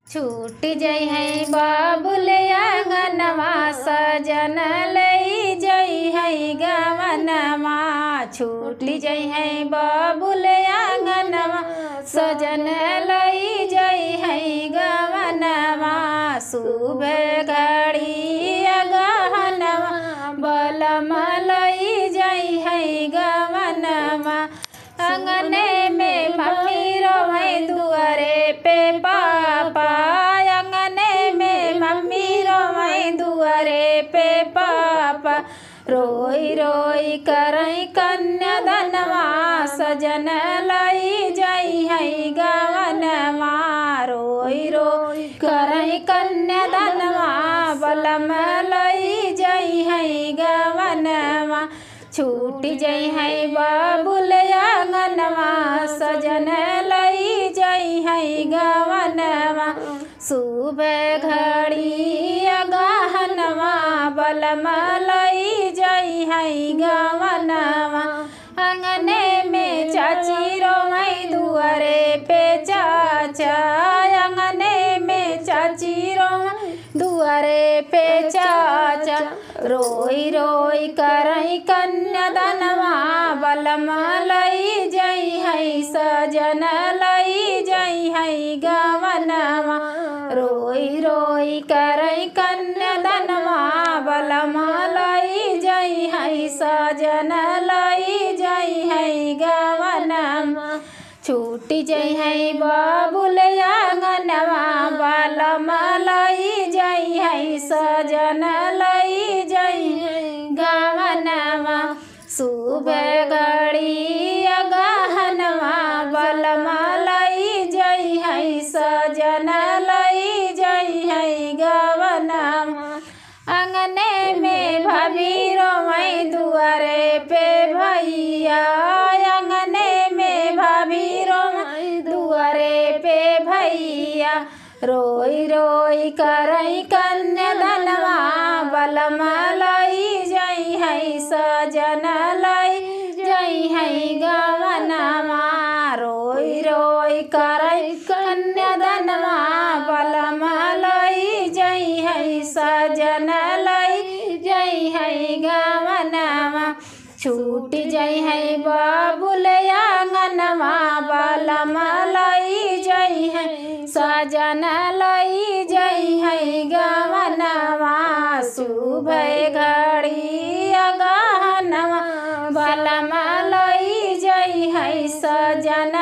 छूट जई है बाबुल आंगनवा सजन लई जई है गवनवा। छूट जई है बाबुल आंगनवा सजन लई जई है गवनवा। सुबह घड़ी गहनवा बलम लई जई है गवनवा। अंगने में मम्मी रोए दुआरे पे पापा। अंगने में मम्मी रोए दुआरे पे पापा। रोई रोई करई कन्यादानवा सजन लई जई है गवनवा। रोई रोई करई कन्यादानवा बलम लई जई है गवनवा। छूट जई है बाबुल आंगनवा सजन लई जई है गवनवा। सुबह घड़ी गहनवा बलम लई जई है गवनवा। अंगने में चाची रोए दुआरे पे चाचा। अंगने में चाची रोए दुआरे पे चाचा। रोई रोई करई कन्यादानवा बलम लई जई है सजन लई जई है गवनवा। रोई रोई करई कन्यादानवा बलम लई जई है सजन लई जई है गवनवा। छूट जई है बाबुल आंगनवा बलम लई जई है सजन लई जई है गवनवा। सुबह घड़ी गहनवा बलम लई जई है सजन लई जई है गवनवा। अंगने में भाभी रोए दुआरे पे भैया। अंगने में भाभी रोए दुआरे पे भैया। रोई रोई करई कन्यादानवा बलम लई जई है सजन लई जई है गवनवा। रोई रोई करई कन्यादानवा बलम लई जई है सजन लई जई है गवनवा। छूट जई है बाबुल आंगनवा बलम लई जई है सजन लई जई है गवनवा। सुबह घड़ी गहनवा बलम लई जई है सजन